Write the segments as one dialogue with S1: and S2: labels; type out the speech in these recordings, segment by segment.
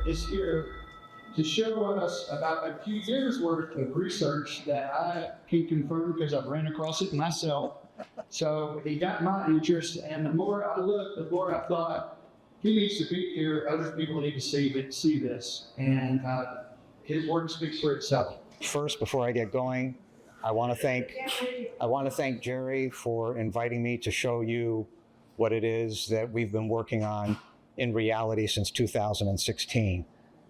S1: is here to show us about a few years worth of research that I can confirm because I've ran across it myself. So he got my interest, and the more I looked, the more I thought he needs to be here. Other people need to see this, and his work speaks for itself.
S2: First, before I get going, I want to thank Jerry for inviting me to show you what it is that we've been working on in reality since 2016.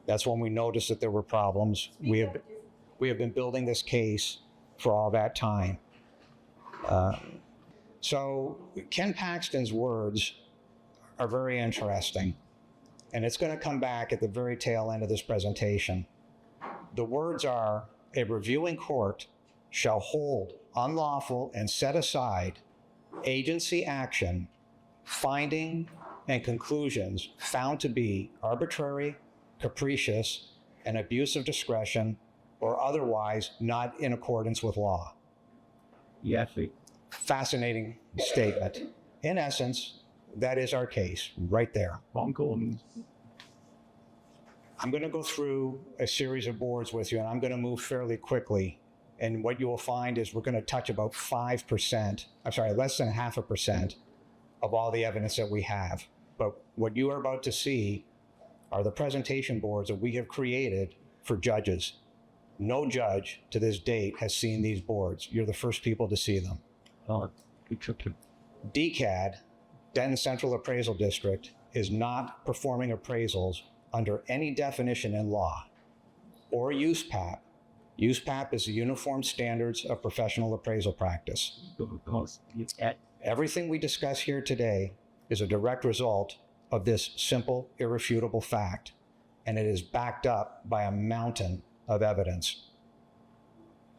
S2: That's when we noticed that there were problems. We have been building this case for all that time. So Ken Paxton's words are very interesting, and it's going to come back at the very tail end of this presentation. The words are, a reviewing court shall hold unlawful and set aside agency action, finding and conclusions found to be arbitrary, capricious, and abuse of discretion, or otherwise not in accordance with law.
S1: Yes.
S2: Fascinating statement. In essence, that is our case right there. I'm going to go through a series of boards with you, and I'm going to move fairly quickly. And what you will find is we're going to touch about 5%, less than 0.5% of all the evidence that we have. But what you are about to see are the presentation boards that we have created for judges. No judge to this date has seen these boards. You're the first people to see them. DCAD, Denton Central Appraisal District, is not performing appraisals under any definition in law or USPAP. USPAP is the Uniform Standards of Professional Appraisal Practice. Everything we discuss here today is a direct result of this simple, irrefutable fact, and it is backed up by a mountain of evidence.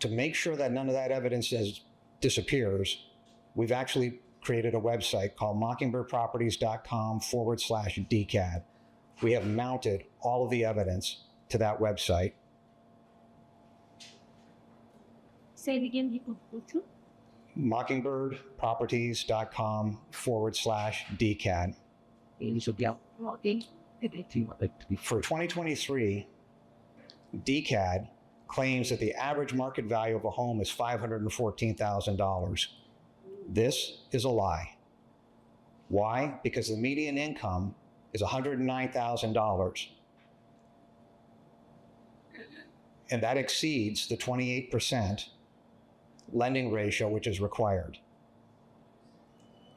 S2: To make sure that none of that evidence disappears, we've actually created a website called mockingbirdproperties.com/DCAD. We have mounted all of the evidence to that website.
S3: Say it again, people.
S2: mockingbirdproperties.com/DCAD. For 2023, DCAD claims that the average market value of a home is $514,000. This is a lie. Why? Because the median income is $109,000. And that exceeds the 28% lending ratio which is required.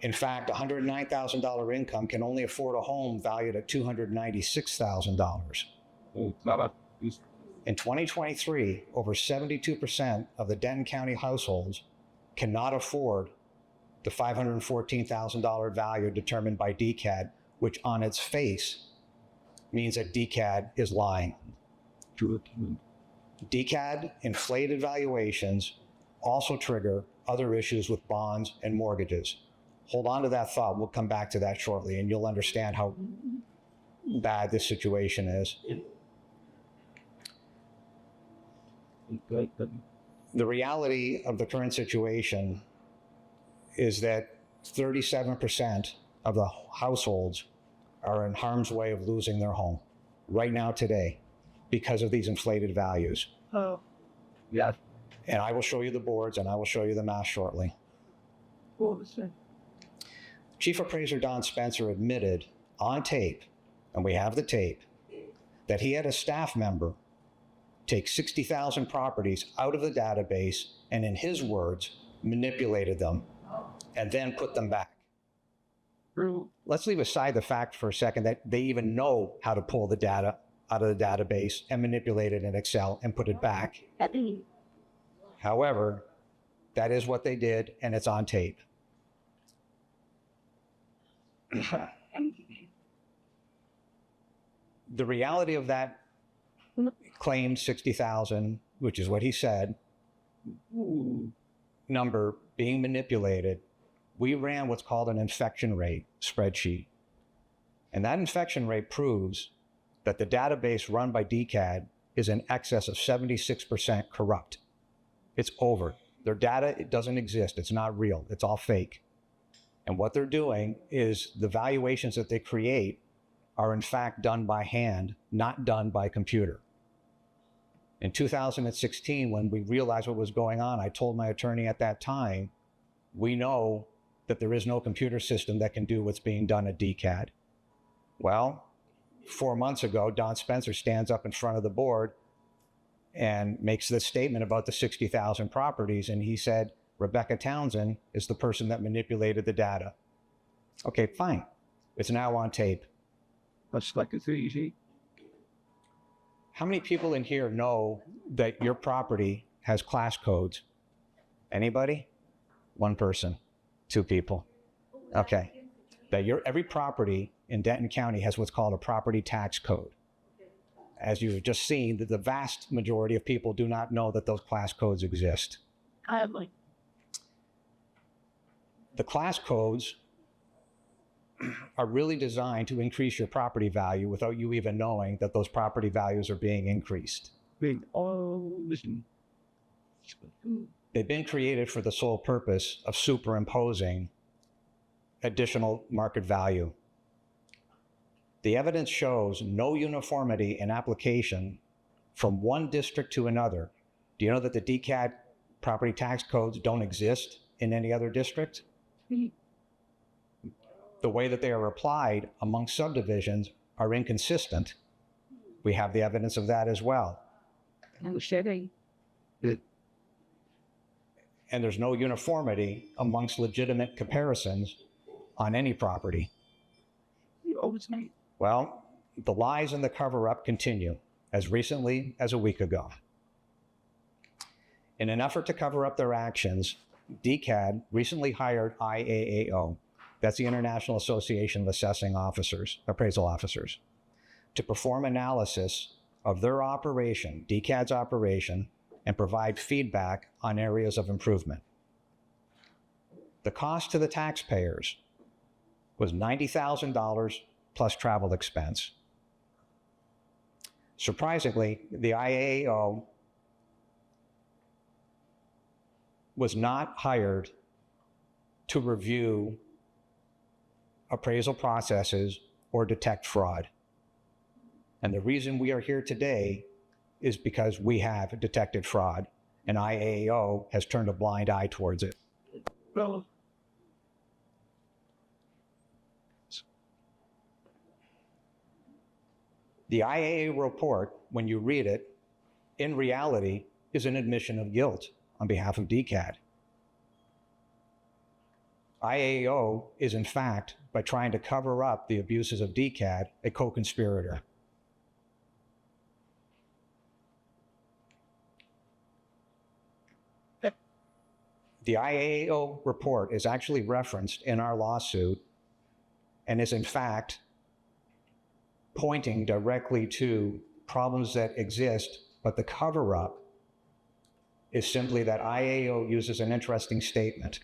S2: In fact, $109,000 income can only afford a home valued at $296,000. In 2023, over 72% of the Denton County households cannot afford the $514,000 value determined by DCAD, which on its face means that DCAD is lying. DCAD inflated valuations also trigger other issues with bonds and mortgages. Hold on to that thought. We'll come back to that shortly, and you'll understand how bad this situation is. The reality of the current situation is that 37% of the households are in harm's way of losing their home right now today because of these inflated values.
S3: Oh.
S1: Yeah.
S2: And I will show you the boards and I will show you the math shortly.
S3: What was that?
S2: Chief Appraiser Don Spencer admitted on tape, and we have the tape, that he had a staff member take 60,000 properties out of the database and, in his words, manipulated them and then put them back. Let's leave aside the fact for a second that they even know how to pull the data out of the database and manipulate it in Excel and put it back. However, that is what they did, and it's on tape. The reality of that claimed 60,000, which is what he said, number being manipulated, we ran what's called an infection rate spreadsheet. And that infection rate proves that the database run by DCAD is in excess of 76% corrupt. It's over. Their data, it doesn't exist. It's not real. It's all fake. And what they're doing is the valuations that they create are in fact done by hand, not done by computer. In 2016, when we realized what was going on, I told my attorney at that time, we know that there is no computer system that can do what's being done at DCAD. Well, 4 months ago, Don Spencer stands up in front of the board and makes this statement about the 60,000 properties, and he said, Rebecca Townsend is the person that manipulated the data. Okay, fine. It's now on tape.
S4: That's like it's easy.
S2: How many people in here know that your property has class codes? Anybody? One person, two people. Okay. That every property in Denton County has what's called a property tax code. As you've just seen, the vast majority of people do not know that those class codes exist.
S3: I have like,
S2: The class codes are really designed to increase your property value without you even knowing that those property values are being increased.
S4: Big, oh, listen.
S2: They've been created for the sole purpose of superimposing additional market value. The evidence shows no uniformity in application from one district to another. Do you know that the DCAD property tax codes don't exist in any other district? The way that they are applied among subdivisions are inconsistent. We have the evidence of that as well.
S3: I'm shedding.
S2: And there's no uniformity amongst legitimate comparisons on any property.
S3: Oversight.
S2: Well, the lies and the cover-up continue as recently as a week ago. In an effort to cover up their actions, DCAD recently hired IAAO, that's the International Association of Assessing Officers, Appraisal Officers, to perform analysis of their operation, DCAD's operation, and provide feedback on areas of improvement. The cost to the taxpayers was $90,000 plus travel expense. Surprisingly, the IAAO was not hired to review appraisal processes or detect fraud. And the reason we are here today is because we have detected fraud, and IAAO has turned a blind eye towards it.
S4: Well,
S2: The IAA report, when you read it, in reality, is an admission of guilt on behalf of DCAD. IAO is, in fact, by trying to cover up the abuses of DCAD, a co-conspirator. The IAO report is actually referenced in our lawsuit and is, in fact, pointing directly to problems that exist, but the cover-up is simply that IAO uses an interesting statement.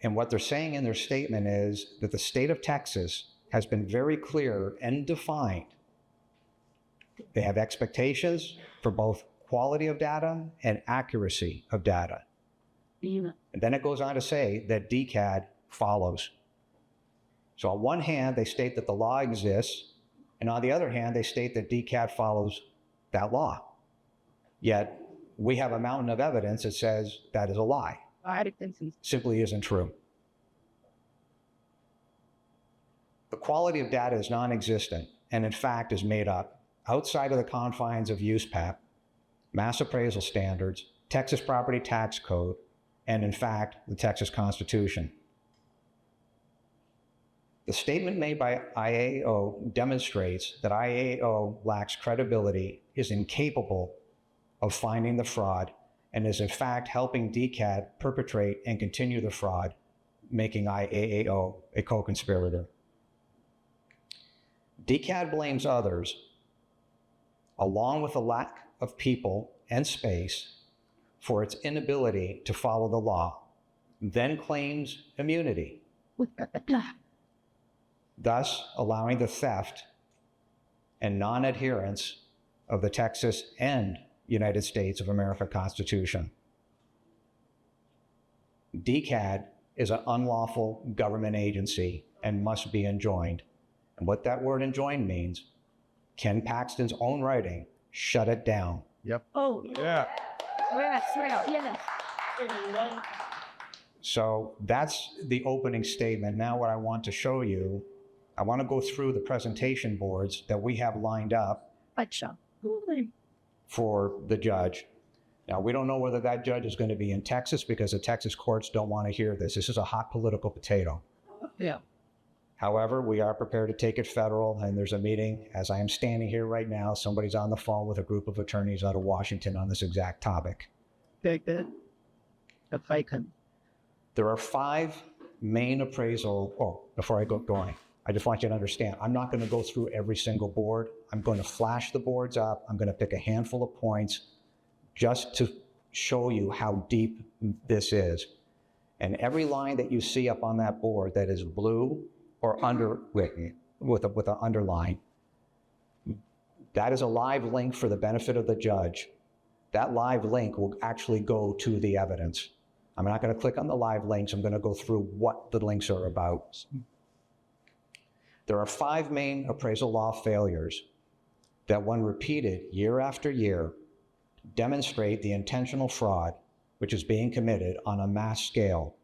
S2: And what they're saying in their statement is that the state of Texas has been very clear and defined. They have expectations for both quality of data and accuracy of data.
S3: Yeah.
S2: And then it goes on to say that DCAD follows. So on one hand, they state that the law exists, and on the other hand, they state that DCAD follows that law. Yet, we have a mountain of evidence that says that is a lie. Simply isn't true. The quality of data is non-existent, and in fact is made up outside of the confines of USPAP, mass appraisal standards, Texas property tax code, and in fact, the Texas Constitution. The statement made by IAO demonstrates that IAO lacks credibility, is incapable of finding the fraud, and is in fact helping DCAD perpetrate and continue the fraud, making IAAO a co-conspirator. DCAD blames others, along with a lack of people and space, for its inability to follow the law, then claims immunity, thus allowing the theft and non-adherence of the Texas and United States of America Constitution. DCAD is an unlawful government agency and must be enjoined. And what that word enjoin means, Ken Paxton's own writing, shut it down.
S3: Oh,
S4: Yeah.
S3: yes.
S2: So that's the opening statement. Now what I want to show you, I want to go through the presentation boards that we have lined up for the judge. Now, we don't know whether that judge is going to be in Texas because the Texas courts don't want to hear this. This is a hot political potato.
S3: Yeah.
S2: However, we are prepared to take it federal, and there's a meeting. As I am standing here right now, somebody's on the phone with a group of attorneys out of Washington on this exact topic.
S3: Take it. If I can.
S2: There are 5 main appraisal, before I go going, I just want you to understand, I'm not going to go through every single board. I'm going to flash the boards up. I'm going to pick a handful of points just to show you how deep this is. And every line that you see up on that board that is blue or underwritten with an underline, that is a live link for the benefit of the judge. That live link will actually go to the evidence. I'm not going to click on the live links. I'm going to go through what the links are about. There are 5 main appraisal law failures that, when repeated year after year, demonstrate the intentional fraud which is being committed on a mass scale,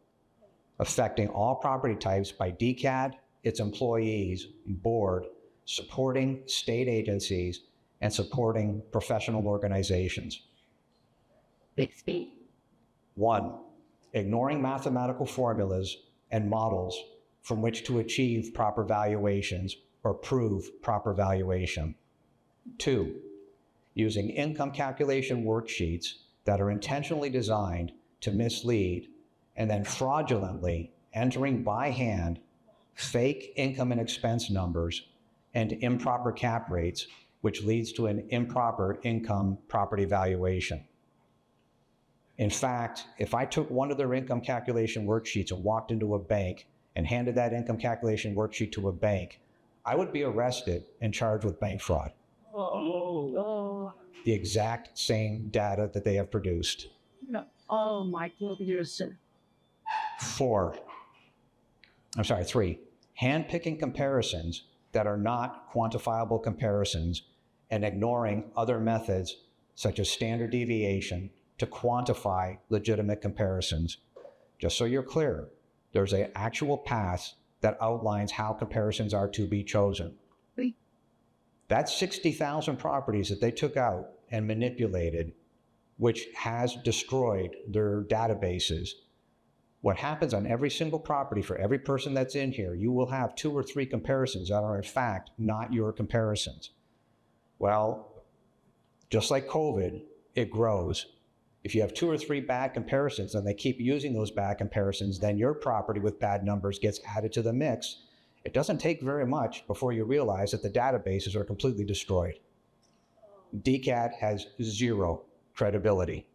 S2: affecting all property types by DCAD, its employees, board, supporting state agencies, and supporting professional organizations.
S3: Big speed.
S2: 1, ignoring mathematical formulas and models from which to achieve proper valuations or prove proper valuation. 2, using income calculation worksheets that are intentionally designed to mislead and then fraudulently entering by hand fake income and expense numbers and improper cap rates, which leads to an improper income property valuation. In fact, if I took one of their income calculation worksheets and walked into a bank and handed that income calculation worksheet to a bank, I would be arrested and charged with bank fraud.
S3: Oh.
S2: The exact same data that they have produced.
S3: No. Oh my goodness.
S2: 3, hand-picking comparisons that are not quantifiable comparisons and ignoring other methods such as standard deviation to quantify legitimate comparisons. Just so you're clear, there's an actual path that outlines how comparisons are to be chosen. That's 60,000 properties that they took out and manipulated, which has destroyed their databases. What happens on every single property for every person that's in here, you will have 2 or 3 comparisons that are in fact not your comparisons. Well, just like COVID, it grows. If you have 2 or 3 bad comparisons and they keep using those bad comparisons, then your property with bad numbers gets added to the mix. It doesn't take very much before you realize that the databases are completely destroyed. DCAD has 0 credibility.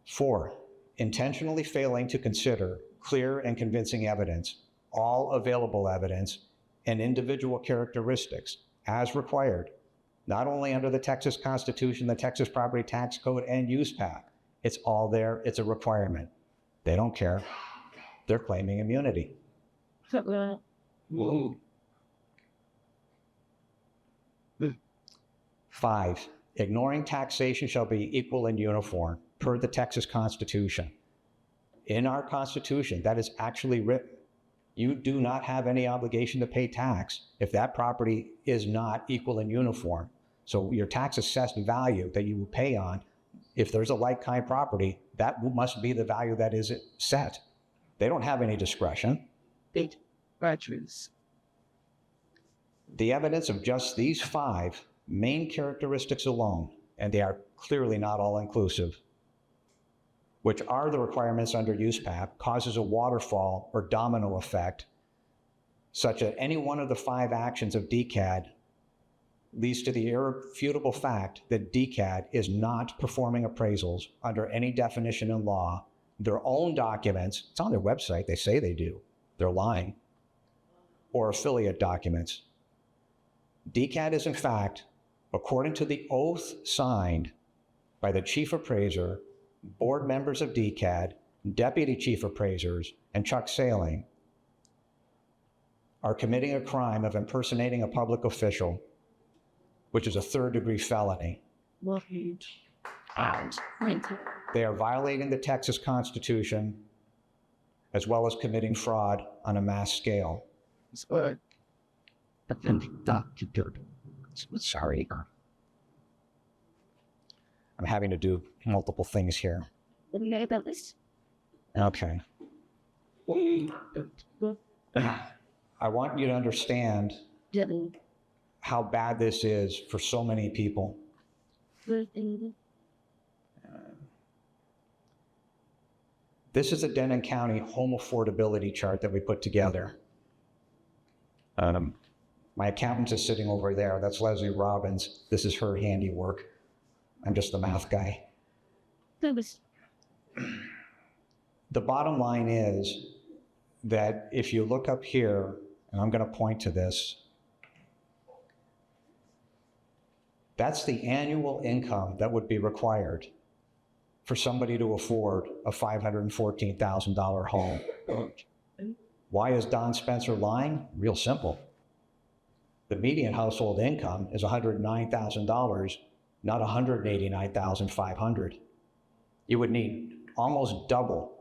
S2: 4, intentionally failing to consider clear and convincing evidence, all available evidence, and individual characteristics as required, not only under the Texas Constitution, the Texas Property Tax Code, and USPAP. It's all there. It's a requirement. They don't care. They're claiming immunity.
S4: Whoa.
S2: 5, ignoring taxation shall be equal and uniform per the Texas Constitution. In our Constitution, that is actually written. You do not have any obligation to pay tax if that property is not equal and uniform. So your tax assessed value that you will pay on, if there's a like-kind property, that must be the value that is set. They don't have any discretion.
S3: Graduates.
S2: The evidence of just these 5 main characteristics alone, and they are clearly not all-inclusive, which are the requirements under USPAP, causes a waterfall or domino effect, such that any one of the 5 actions of DCAD leads to the irrefutable fact that DCAD is not performing appraisals under any definition in law. Their own documents, it's on their website, they say they do, they're lying, or affiliate documents. DCAD is in fact, according to the oath signed by the chief appraiser, board members of DCAD, Deputy Chief Appraisers, and Chuck Sailing are committing a crime of impersonating a public official, which is a third-degree felony. They are violating the Texas Constitution as well as committing fraud on a mass scale.
S4: But then the doctor.
S2: Sorry. I'm having to do multiple things here. Okay. I want you to understand how bad this is for so many people. This is a Denton County home affordability chart that we put together. My accountant is sitting over there. That's Leslie Robbins. This is her handiwork. I'm just the math guy. The bottom line is that if you look up here, and I'm going to point to this, that's the annual income that would be required for somebody to afford a $514,000 home. Why is Don Spencer lying? Real simple. The median household income is $109,000, not $189,500. You would need almost double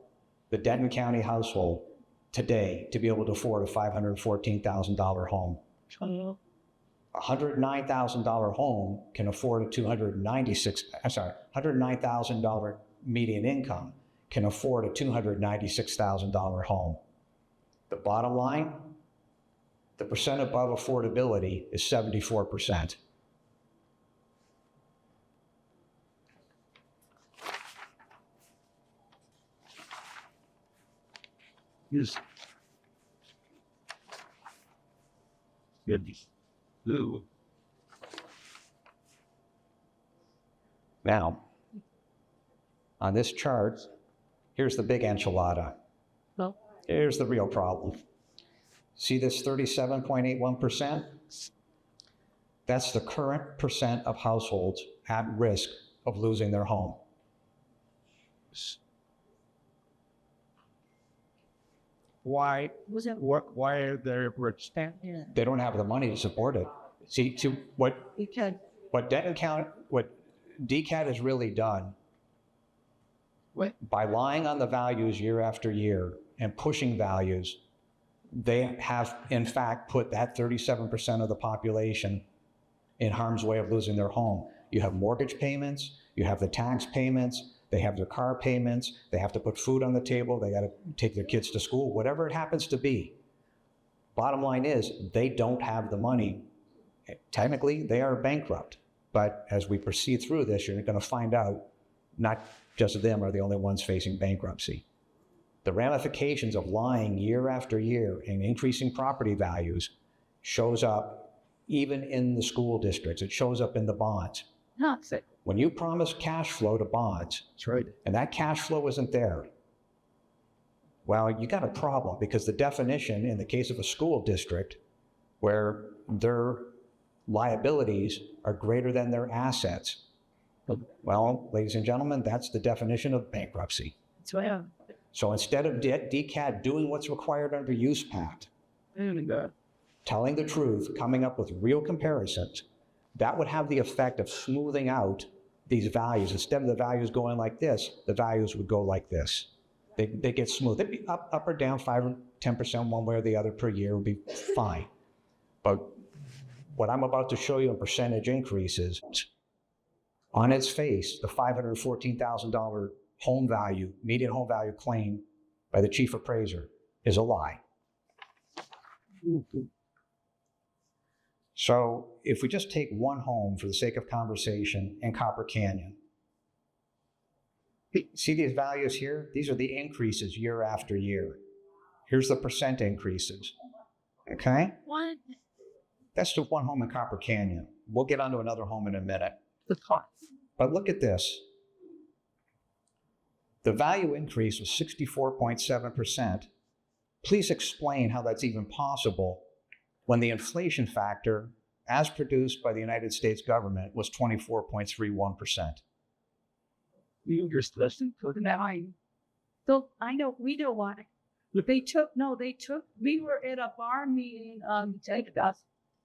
S2: the Denton County household today to be able to afford a $514,000 home. A $109,000 home can afford a $109,000 median income can afford a $296,000 home. The bottom line, the percent above affordability is 74%.
S4: Yes. Goodness. Ooh.
S2: Now, on this chart, here's the big enchilada.
S3: No.
S2: Here's the real problem. See this 37.81%? That's the current percent of households at risk of losing their home.
S4: Why are they rich?
S2: They don't have the money to support it. See, what Denton County, what DCAT has really done, by lying on the values year after year and pushing values, they have in fact put that 37% of the population in harm's way of losing their home. You have mortgage payments, you have the tax payments, they have their car payments, they have to put food on the table, they got to take their kids to school, whatever it happens to be. Bottom line is, they don't have the money. Technically, they are bankrupt. But as we proceed through this, you're going to find out not just them are the only ones facing bankruptcy. The ramifications of lying year after year and increasing property values shows up even in the school districts. It shows up in the bonds. When you promise cash flow to bonds,
S4: That's right.
S2: and that cash flow isn't there, well, you got a problem, because the definition in the case of a school district where their liabilities are greater than their assets, well, ladies and gentlemen, that's the definition of bankruptcy. So instead of DCAT doing what's required under USPAT, telling the truth, coming up with real comparisons, that would have the effect of smoothing out these values. Instead of the values going like this, the values would go like this. They get smooth. They'd be up or down 5 or 10% one way or the other per year would be fine. But what I'm about to show you in percentage increases, on its face, the $514,000 home value, median home value claim by the chief appraiser is a lie. So if we just take one home for the sake of conversation in Copper Canyon, see these values here? These are the increases year after year. Here's the percent increases, okay?
S3: What?
S2: That's just one home in Copper Canyon. We'll get onto another home in a minute. But look at this. The value increase was 64.7%. Please explain how that's even possible when the inflation factor, as produced by the United States government, was 24.31%.
S5: So I know we don't want it. We were at a bar meeting,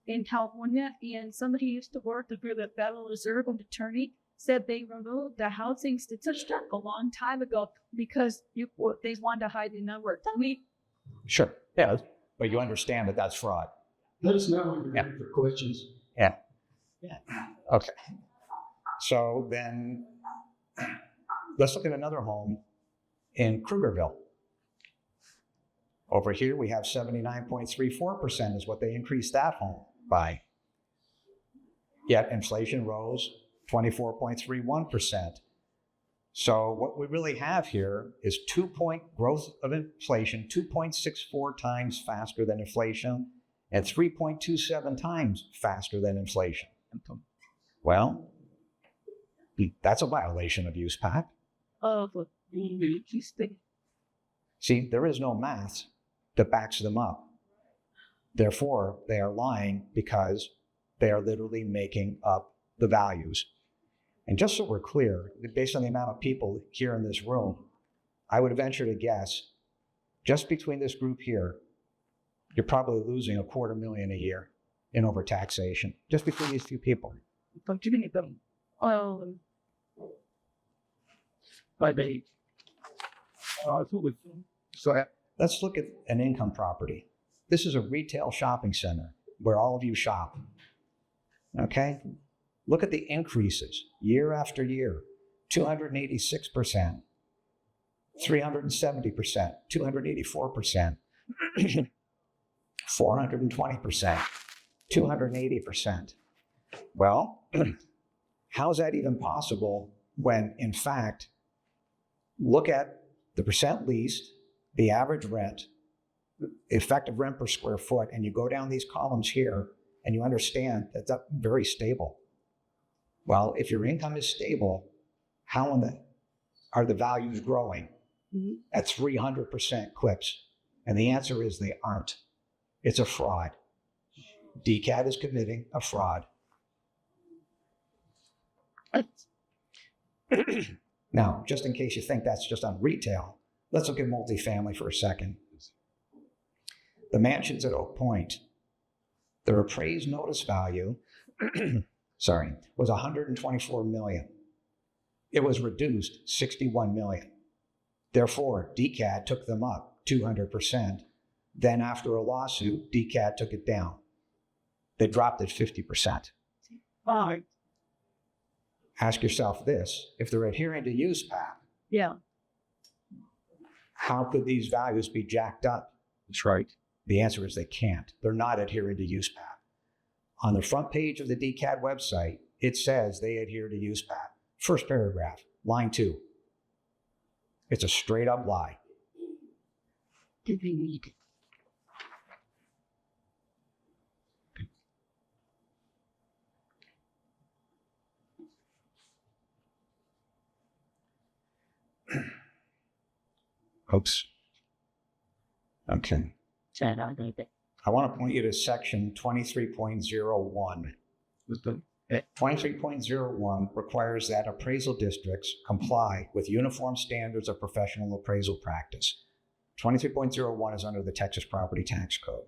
S5: in California, and somebody used to work for the Federal Reserve, an attorney, said they removed the housing statistic a long time ago because they wanted to hide the number.
S2: Sure. Yeah. But you understand that that's fraud.
S1: Let us know when you're
S2: Yeah.
S1: ready for questions.
S2: Yeah. Okay. So then let's look at another home in Krugerville. Over here, we have 79.34% is what they increased that home by. Yet inflation rose 24.31%. So what we really have here is 2-point growth of inflation, 2.64 times faster than inflation, and 3.27 times faster than inflation. Well, that's a violation of use pact. See, there is no math that backs them up. Therefore, they are lying because they are literally making up the values. And just so we're clear, based on the amount of people here in this room, I would venture to guess, just between this group here, you're probably losing $250,000 a year in overtaxation, just between these few people.
S4: So
S2: Let's look at an income property. This is a retail shopping center where all of you shop. Okay? Look at the increases year after year, 286%, 370%, 284%, 420%, 280%. Well, how is that even possible when, in fact, look at the percent leased, the average rent, effective rent per square foot, and you go down these columns here and you understand that that's very stable. Well, if your income is stable, how are the values growing at 300% clips? And the answer is they aren't. It's a fraud. DCAT is committing a fraud. Now, just in case you think that's just on retail, let's look at multifamily for a second. The mansions at Oak Point, their appraised notice value, was $124 million. It was reduced $61 million. Therefore, DCAT took them up 200%. Then after a lawsuit, DCAT took it down. They dropped it 50%. Ask yourself this, if they're adhering to use pact, how could these values be jacked up?
S4: that's right.
S2: The answer is they can't. They're not adhering to use pact. On the front page of the DCAT website, it says they adhere to use pact. First paragraph, line 2. It's a straight up lie. Oops. Okay. I want to point you to section 23.01. 23.01 requires that appraisal districts comply with uniform standards of professional appraisal practice. 23.01 is under the Texas Property Tax Code.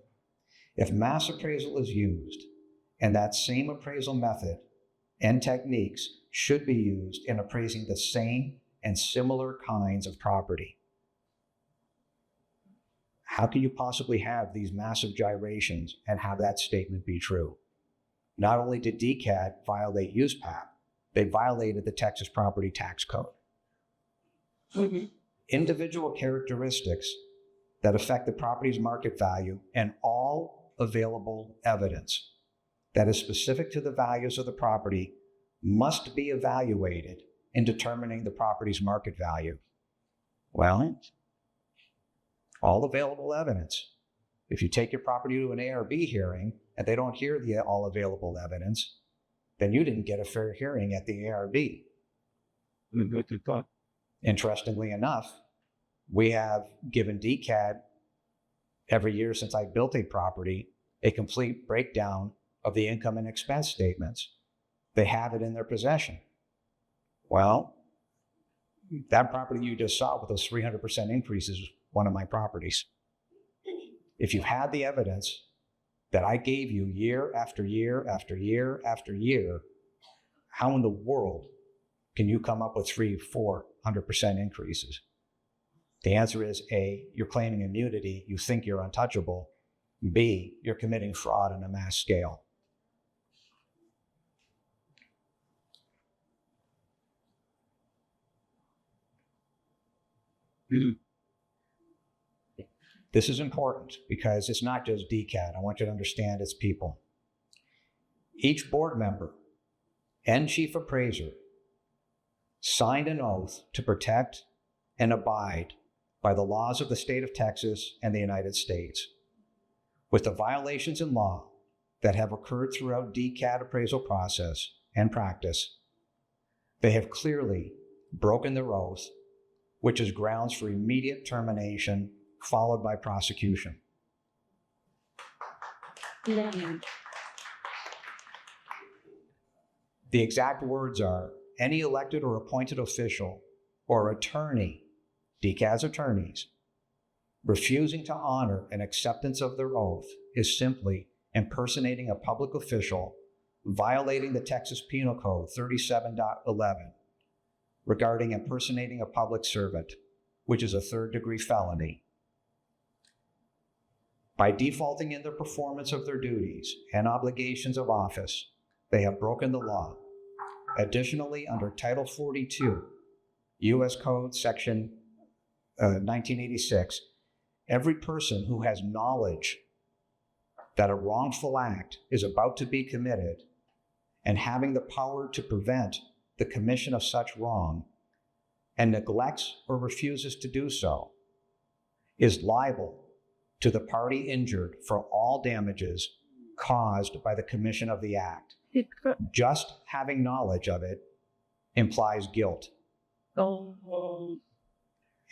S2: If mass appraisal is used, and that same appraisal method and techniques should be used in appraising the same and similar kinds of property, how can you possibly have these massive gyrations and have that statement be true? Not only did DCAT violate use pact, they violated the Texas Property Tax Code. Individual characteristics that affect the property's market value and all available evidence that is specific to the values of the property must be evaluated in determining the property's market value. Well, all available evidence. If you take your property to an ARB hearing and they don't hear the all available evidence, then you didn't get a fair hearing at the ARB. Interestingly enough, we have given DCAT every year since I built a property a complete breakdown of the income and expense statements. They have it in their possession. Well, That property you just saw with those 300% increases is one of my properties. If you had the evidence that I gave you year after year after year after year, how in the world can you come up with 400% increases? The answer is A, you're claiming immunity, you think you're untouchable. B, you're committing fraud on a mass scale. This is important because it's not just DCAT. I want you to understand it's people. Each board member and chief appraiser signed an oath to protect and abide by the laws of the state of Texas and the United States. With the violations in law that have occurred throughout DCAT appraisal process and practice, they have clearly broken their oath, which is grounds for immediate termination followed by prosecution. The exact words are, any elected or appointed official or attorney, DCAT's attorneys, refusing to honor an acceptance of their oath is simply impersonating a public official, violating the Texas Penal Code 37.11 regarding impersonating a public servant, which is a third-degree felony. By defaulting in the performance of their duties and obligations of office, they have broken the law. Additionally, under Title 42, U.S. Code Section 1986, every person who has knowledge that a wrongful act is about to be committed and having the power to prevent the commission of such wrong and neglects or refuses to do so is liable to the party injured for all damages caused by the commission of the act. Just having knowledge of it implies guilt.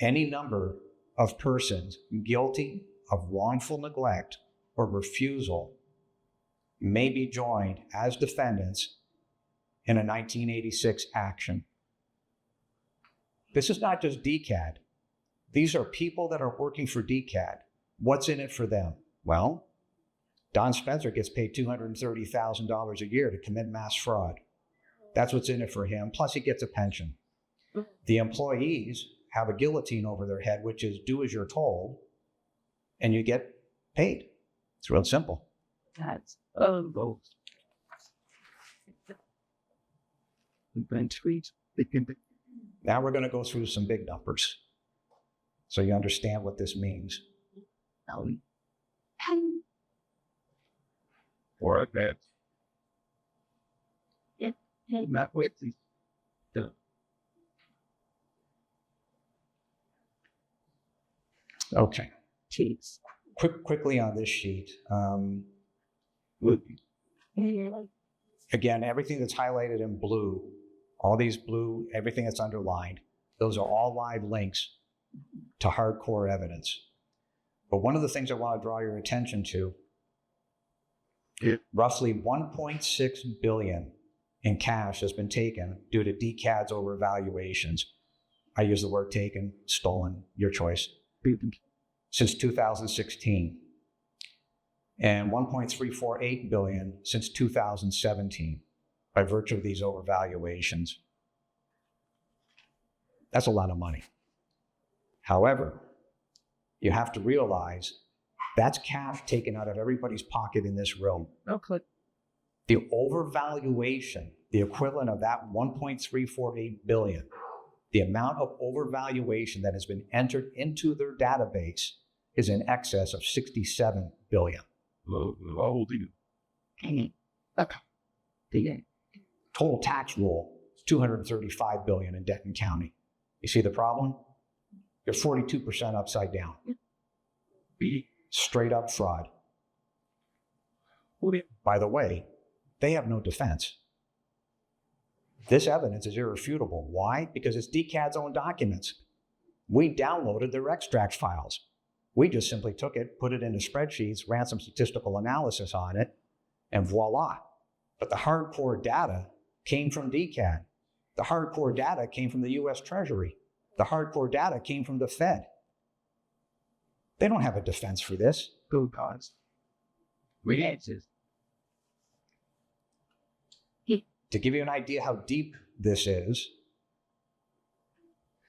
S2: Any number of persons guilty of wrongful neglect or refusal may be joined as defendants in a 1986 action. This is not just DCAT. These are people that are working for DCAT. What's in it for them? Well, Don Spencer gets paid $230,000 a year to commit mass fraud. That's what's in it for him. Plus, he gets a pension. The employees have a guillotine over their head, which is do as you're told, and you get paid. It's real simple.
S3: That's
S2: Now we're going to go through some big numbers so you understand what this means.
S4: Or that.
S3: Not
S4: with
S2: Okay.
S3: cheese.
S2: Quickly on this sheet. Again, everything that's highlighted in blue, all these blue, everything that's underlined, those are all live links to hardcore evidence. But one of the things I want to draw your attention to, roughly $1.6 billion in cash has been taken due to DCAD's overvaluations. I use the word taken, stolen, your choice, since 2016. And $1.348 billion since 2017 by virtue of these overvaluations. That's a lot of money. However, you have to realize that's cash taken out of everybody's pocket in this room.
S3: Okay.
S2: The overvaluation, the equivalent of that $1.348 billion, the amount of overvaluation that has been entered into their database is in excess of $67 billion. Total tax roll is $235 billion in Denton County. You see the problem? You're 42% upside down. Straight up fraud. By the way, they have no defense. This evidence is irrefutable. Why? Because it's DCAD's own documents. We downloaded their extract files. We just simply took it, put it into spreadsheets, ran some statistical analysis on it, and voila. But the hardcore data came from DCAD. The hardcore data came from the US Treasury. The hardcore data came from the Fed. They don't have a defense for this.
S4: Good cause. We answers.
S2: To give you an idea how deep this is,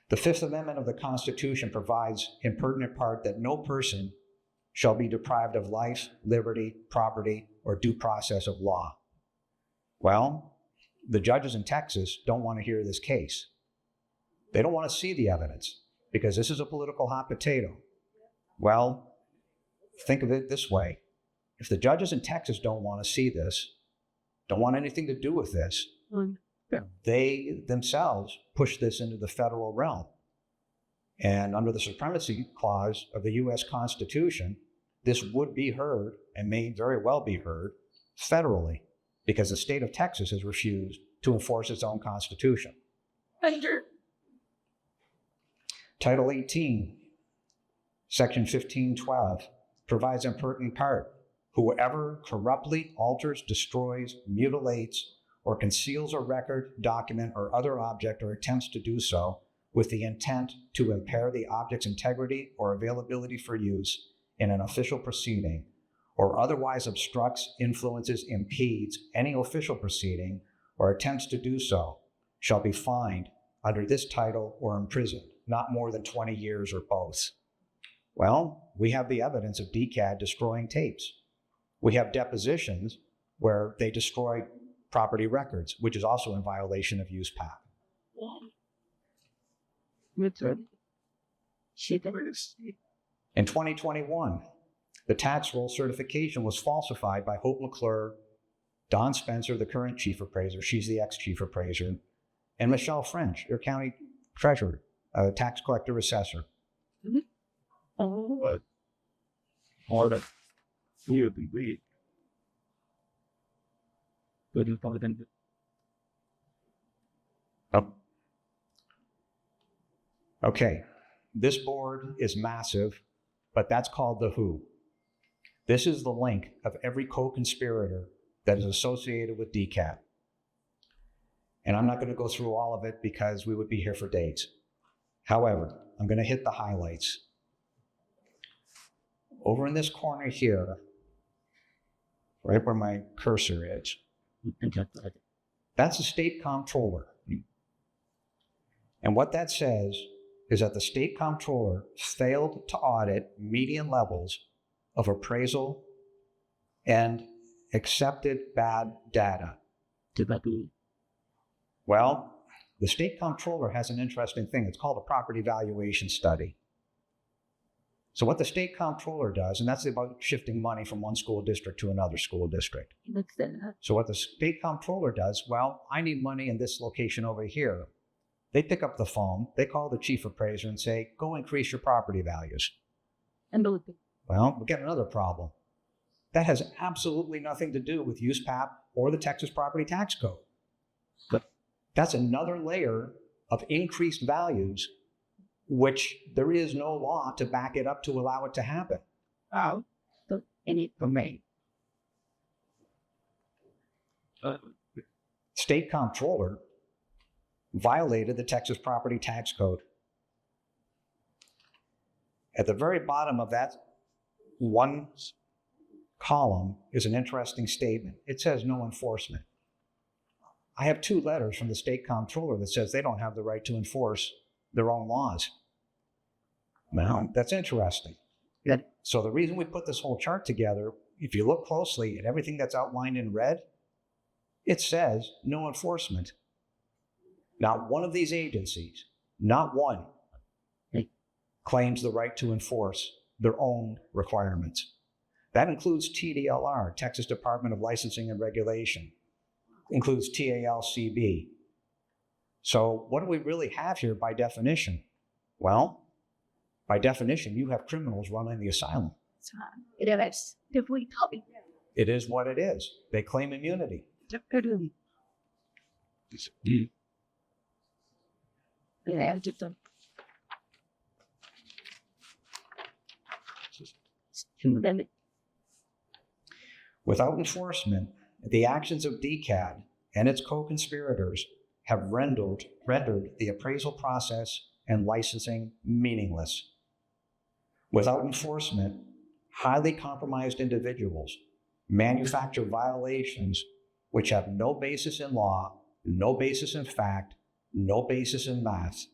S2: the Fifth Amendment of the Constitution provides in pertinent part that no person shall be deprived of life, liberty, property, or due process of law. Well, the judges in Texas don't want to hear this case. They don't want to see the evidence because this is a political hot potato. Well, think of it this way. If the judges in Texas don't want to see this, don't want anything to do with this, they themselves push this into the federal realm. And under the Supremacy Clause of the U.S. Constitution, this would be heard and may very well be heard federally because the state of Texas has refused to enforce its own constitution. Title 18, Section 1512 provides in pertinent part, whoever corruptly alters, destroys, mutilates, or conceals a record, document, or other object or attempts to do so with the intent to impair the object's integrity or availability for use in an official proceeding, or otherwise obstructs, influences, impedes any official proceeding or attempts to do so, shall be fined under this title or imprisoned, not more than 20 years or both. Well, we have the evidence of DCAD destroying tapes. We have depositions where they destroy property records, which is also in violation of USPAP. In 2021, the tax roll certification was falsified by Hope McClure, Don Spencer, the current chief appraiser, she's the ex-chief appraiser, and Michelle French, your county treasurer, tax collector assessor.
S4: But all that here be weird. Good important.
S2: Oh. Okay, this board is massive, but that's called the who. This is the link of every co-conspirator that is associated with DCAT. And I'm not going to go through all of it because we would be here for days. However, I'm going to hit the highlights. Over in this corner here, right where my cursor is, that's the state comptroller. And what that says is that the state comptroller failed to audit median levels of appraisal and accepted bad data. Well, the state comptroller has an interesting thing. It's called a property valuation study. So what the state comptroller does, and that's about shifting money from one school district to another school district. So what the state comptroller does, well, I need money in this location over here. They pick up the phone, they call the chief appraiser and say, go increase your property values. Well, we get another problem. That has absolutely nothing to do with USPAP or the Texas Property Tax Code. But that's another layer of increased values, which there is no law to back it up to allow it to happen.
S4: Oh, any for me.
S2: State comptroller violated the Texas Property Tax Code. At the very bottom of that one column is an interesting statement. It says no enforcement. I have 2 letters from the state comptroller that says they don't have the right to enforce their own laws. Now, that's interesting.
S4: Good.
S2: So the reason we put this whole chart together, if you look closely at everything that's outlined in red, it says no enforcement. Not one of these agencies, not one, claims the right to enforce their own requirements. That includes TDLR, Texas Department of Licensing and Regulation, includes TALCB. So what do we really have here by definition? Well, by definition, you have criminals running the asylum.
S5: It is. If we copy
S2: It is what it is. They claim immunity. Without enforcement, the actions of DCAD and its co-conspirators have rendered the appraisal process and licensing meaningless. Without enforcement, highly compromised individuals manufacture violations which have no basis in law, no basis in fact, no basis in math,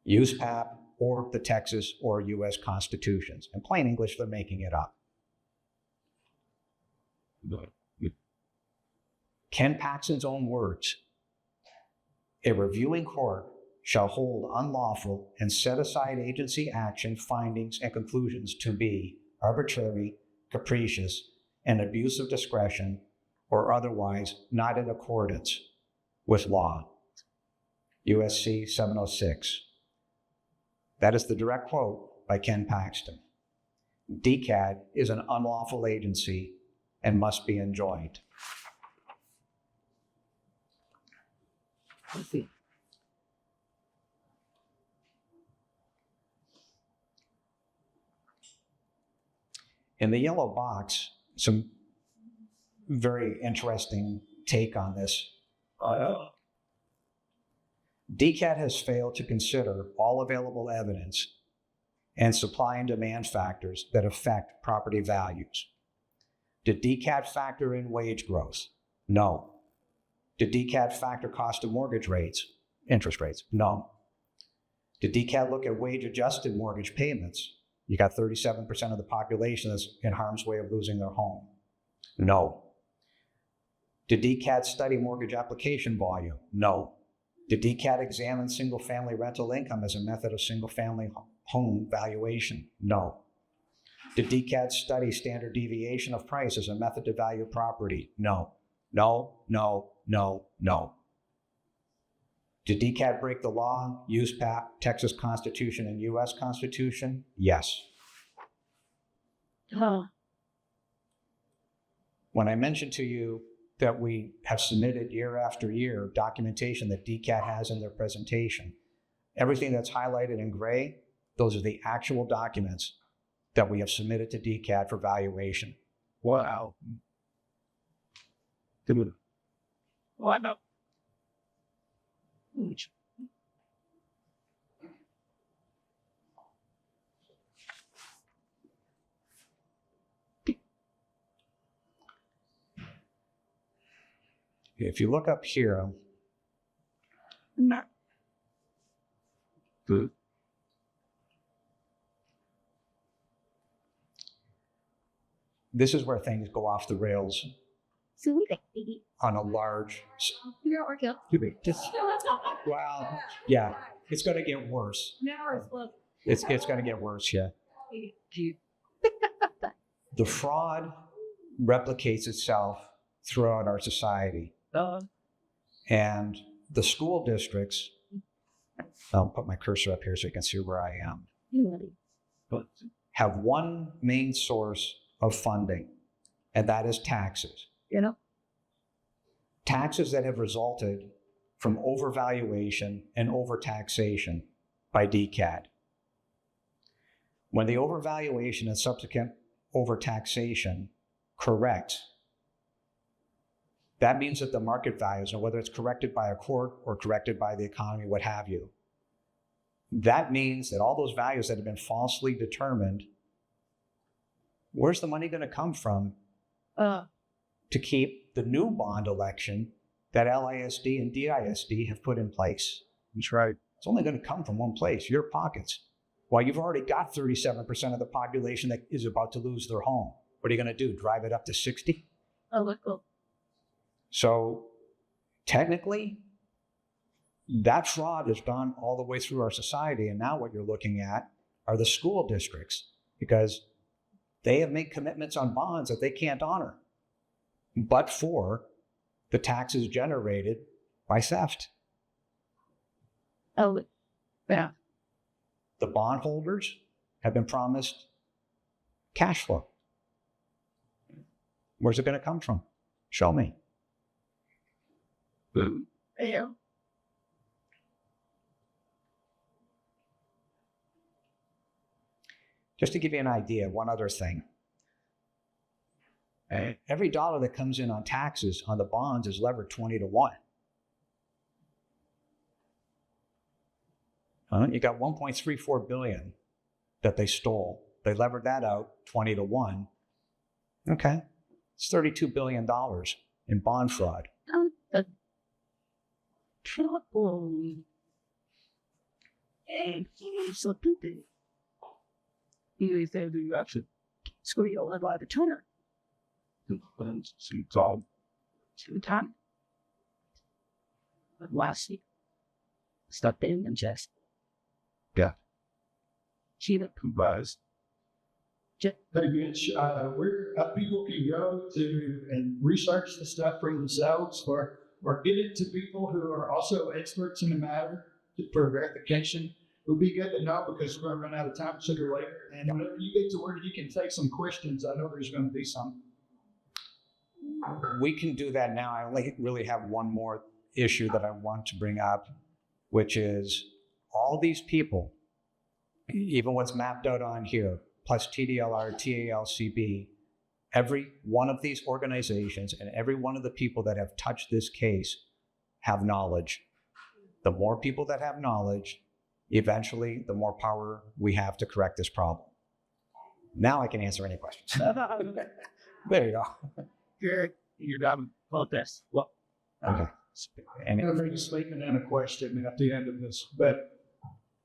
S2: USPAP, or the Texas or US constitutions. In plain English, they're making it up. Ken Paxton's own words: a reviewing court shall hold unlawful and set aside agency action, findings, and conclusions to be arbitrary, capricious, and abuse of discretion, or otherwise not in accordance with law. USC 706. That is the direct quote by Ken Paxton. DCAD is an unlawful agency and must be enjoined.
S3: Let's see.
S2: In the yellow box, some very interesting take on this. DCAT has failed to consider all available evidence and supply and demand factors that affect property values. Did DCAT factor in wage growth? No. Did DCAT factor cost of mortgage rates, interest rates? No. Did DCAT look at wage-adjusted mortgage payments? You got 37% of the population that's in harm's way of losing their home. No. Did DCAT study mortgage application volume? No. Did DCAT examine single-family rental income as a method of single-family home valuation? No. Did DCAT study standard deviation of price as a method to value property? No. No, no, no, no. Did DCAT break the law, USPAP, Texas Constitution, and US Constitution? Yes. When I mentioned to you that we have submitted year after year documentation that DCAT has in their presentation, everything that's highlighted in gray, those are the actual documents that we have submitted to DCAT for valuation.
S4: Wow. Dude.
S3: Wow.
S2: If you look up here,
S4: Good.
S2: this is where things go off the rails on a large. Well, yeah, it's going to get worse. It's going to get worse, yeah. The fraud replicates itself throughout our society. And the school districts, I'll put my cursor up here so you can see where I am, have one main source of funding, and that is taxes. Taxes that have resulted from overvaluation and overtaxation by DCAT. When the overvaluation and subsequent overtaxation correct, that means that the market values, and whether it's corrected by a court or corrected by the economy, what have you, that means that all those values that have been falsely determined, where's the money going to come from to keep the new bond election that LISD and DISD have put in place?
S4: That's right.
S2: It's only going to come from one place, your pockets. Well, you've already got 37% of the population that is about to lose their home. What are you going to do, drive it up to 60? So technically, that fraud has gone all the way through our society. And now what you're looking at are the school districts, because they have made commitments on bonds that they can't honor, but for the taxes generated by theft.
S3: Yeah.
S2: The bondholders have been promised cash flow. Where's it going to come from? Show me.
S4: Good.
S3: Yeah.
S2: Just to give you an idea, one other thing. Every dollar that comes in on taxes on the bonds is levered 20 to 1. You got 1.34 billion that they stole. They levered that out 20 to 1. Okay. It's $32 billion in bond fraud.
S3: He said, "Do you actually screw your little by the tuner
S4: It's all
S3: 2 times?" But last year, start doing them just.
S4: Yeah.
S3: See the
S4: combined.
S1: Hey, Mitch, where people can go to and research the stuff for themselves, or get it to people who are also experts in the matter for verification. It would be good to know because we're going to run out of time sooner or later. And whenever you get to where you can take some questions, I know there's going to be some.
S2: We can do that now. I only really have one more issue that I want to bring up, which is all these people, even what's mapped out on here, plus TDLR, TALCB, every one of these organizations and every one of the people that have touched this case have knowledge. The more people that have knowledge, eventually, the more power we have to correct this problem. Now I can answer any questions. There you go.
S3: you're done about this. Well,
S2: Okay.
S1: I'm going to make a statement and a question at the end of this, but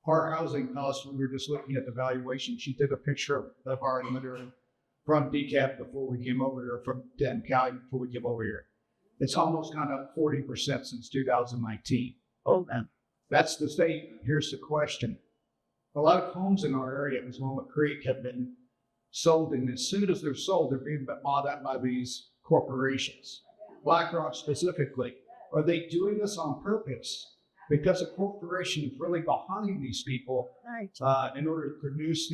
S1: our housing costs, when we were just looking at the valuation, she took a picture of our emitter from DCAP before we came over here, from Denton County before we came over here. It's almost gone up 40% since 2019.
S3: oh man,
S1: That's the state. Here's the question. A lot of homes in our area in Wilmot Creek have been sold, and as soon as they're sold, they're being bought out by these corporations. BlackRock specifically. Are they doing this on purpose? Because a corporation is really behind these people
S5: Right.
S1: in order to produce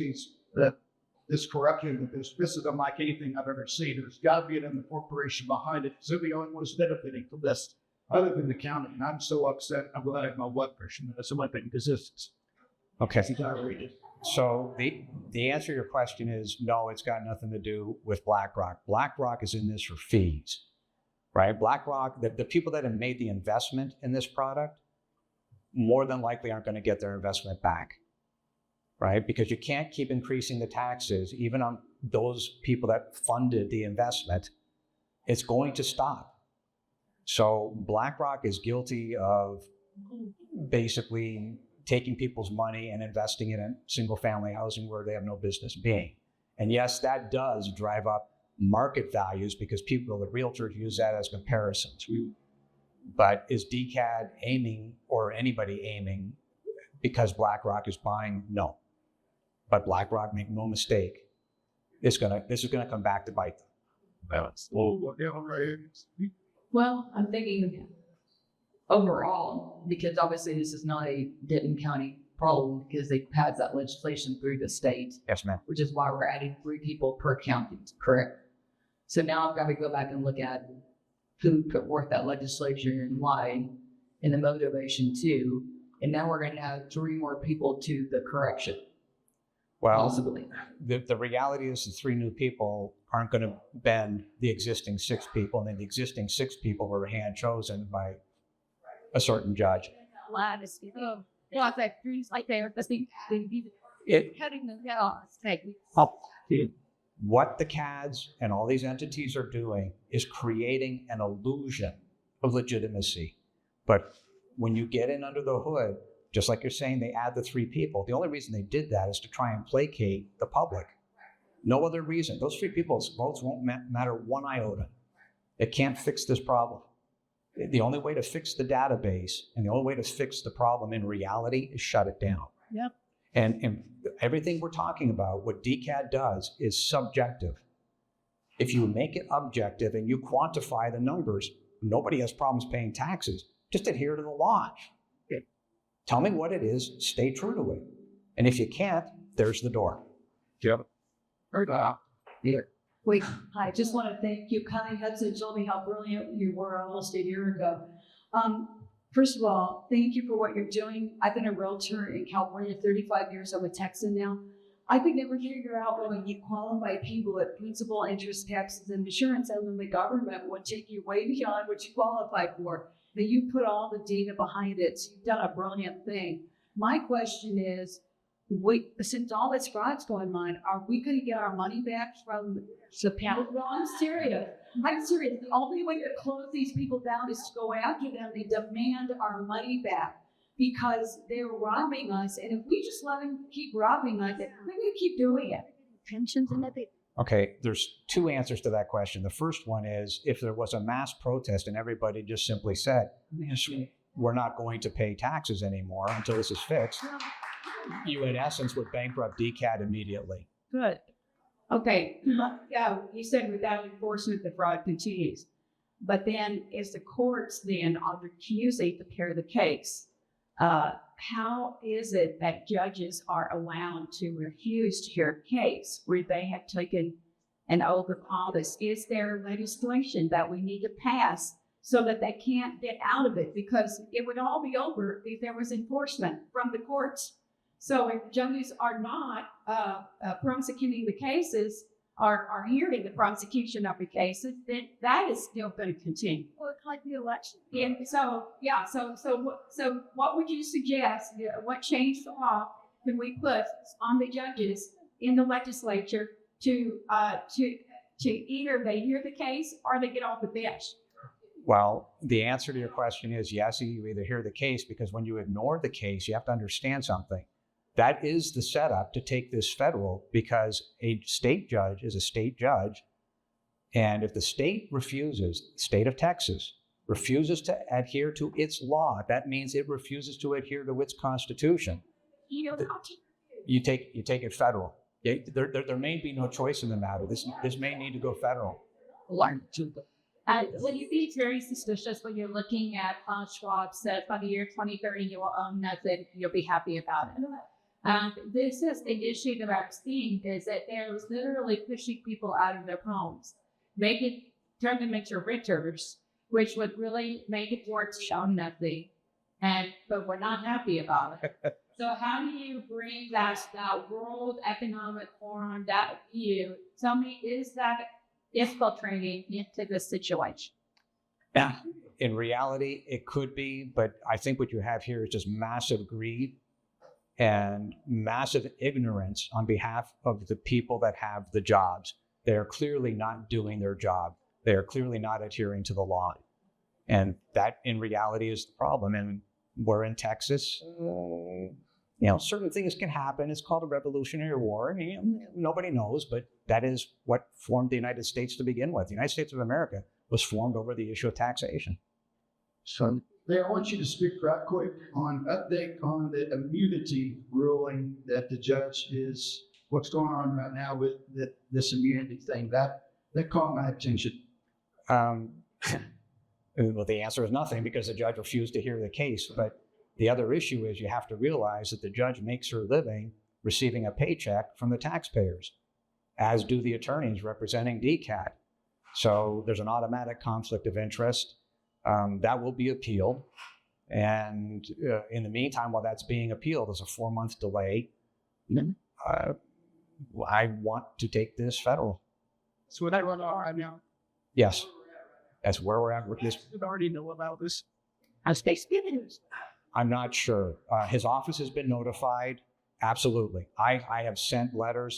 S1: this corruption. This is unlike anything I've ever seen. There's got to be another corporation behind it. So the only one who's benefiting from this, other than the county. And I'm so upset. I'm glad I have my blood pressure. That's my thing. Because
S2: Okay.
S1: it's tolerated.
S2: So the answer to your question is no, it's got nothing to do with BlackRock. BlackRock is in this for fees, right? BlackRock, the people that have made the investment in this product, more than likely aren't going to get their investment back, right? Because you can't keep increasing the taxes, even on those people that funded the investment. It's going to stop. So BlackRock is guilty of basically taking people's money and investing it in single-family housing where they have no business being. And yes, that does drive up market values because people, the realtors, use that as comparisons. But is DCAD aiming, or anybody aiming, because BlackRock is buying? No. But BlackRock, make no mistake, this is gonna come back to bite them.
S4: Balance. Oh, yeah, right.
S6: Well, I'm thinking overall, because obviously this is not a Denton County problem because they passed that legislation through the state,
S2: Yes, ma'am.
S6: which is why we're adding 3 people per county, correct? So now I've got to go back and look at who put forth that legislation and why, and the motivation too. And now we're going to add 3 more people to the correction,
S2: Well,
S6: possibly.
S2: the reality is the 3 new people aren't going to bend the existing 6 people, and then the existing 6 people were hand chosen by a certain judge.
S5: Well, it's like trees like they're the
S2: It,
S5: cutting the grass.
S2: what the CADs and all these entities are doing is creating an illusion of legitimacy. But when you get in under the hood, just like you're saying, they add the 3 people. The only reason they did that is to try and placate the public. No other reason. Those 3 people's votes won't matter 1 iota. It can't fix this problem. The only way to fix the database and the only way to fix the problem in reality is shut it down.
S5: Yep.
S2: And everything we're talking about, what DCAD does is subjective. If you make it objective and you quantify the numbers, nobody has problems paying taxes. Just adhere to the law. Tell me what it is, stay true to it. And if you can't, there's the door.
S4: Yeah.
S7: Wait, I just want to thank you. Connie Hudson told me how brilliant you were almost a year ago. First of all, thank you for what you're doing. I've been a realtor in California 35 years. I'm a Texan now. I could never figure out when you qualify people at principal, interest, taxes, and insurance, and then the government would take you way beyond what you qualified for. But you put all the data behind it. So you've done a brilliant thing. My question is, since all this fraud's going on, are we going to get our money back from the pound? Well, I'm serious. I'm serious. The only way to close these people down is to go after them. They demand our money back because they're robbing us. And if we just let them keep robbing us, they're going to keep doing it.
S5: Pensions and everything.
S2: Okay, there's two answers to that question. The first one is if there was a mass protest and everybody just simply said, yes, we're not going to pay taxes anymore until this is fixed, you in essence would bankrupt DCAT immediately.
S5: Good.
S7: Okay, yeah, you said without enforcement, the fraud continues. But then is the courts then on recusing to hear the case? How is it that judges are allowed to refuse to hear a case where they have taken an oath of office? Is there legislation that we need to pass so that they can't get out of it? Because it would all be over if there was enforcement from the courts. So if judges are not prosecuting the cases, are hearing the prosecution of the cases, then that is still going to continue.
S5: Well, it's like the election.
S7: And so, yeah, so what would you suggest? What change the law can we put on the judges in the legislature to either they hear the case or they get off the bench?
S2: Well, the answer to your question is yes, you either hear the case, because when you ignore the case, you have to understand something. That is the setup to take this federal, because a state judge is a state judge. And if the state refuses, the state of Texas refuses to adhere to its law, that means it refuses to adhere to its constitution.
S5: You know,
S2: You take it federal. There may be no choice in the matter. This may need to go federal.
S5: when you be very suspicious when you're looking at Schwab said by the year 2030 you will own nothing, you'll be happy about it. This is the issue that I've seen is that there's literally pushing people out of their homes, turn them into renters, which would really make it worth to own nothing. But we're not happy about it. So how do you bring that World Economic Forum, that view? Tell me, is that infiltrating into this situation?
S2: Yeah. In reality, it could be, but I think what you have here is just massive greed and massive ignorance on behalf of the people that have the jobs. They are clearly not doing their job. They are clearly not adhering to the law. And that in reality is the problem. And we're in Texas. Certain things can happen. It's called a Revolutionary War. And, nobody knows, but that is what formed the United States to begin with. The United States of America was formed over the issue of taxation.
S1: So I want you to speak right quick on update on the immunity ruling that the judge is, what's going on right now with this immunity thing. That caught my attention.
S2: Well, the answer is nothing because the judge refused to hear the case. But the other issue is you have to realize that the judge makes her living receiving a paycheck from the taxpayers, as do the attorneys representing DCAT. So there's an automatic conflict of interest. That will be appealed. And in the meantime, while that's being appealed, there's a 4-month delay. I want to take this federal.
S3: So would I run all right now?
S2: Yes. That's where we're at with this.
S3: You already know about this.
S5: As they speak.
S2: I'm not sure. His office has been notified. Absolutely. I have sent letters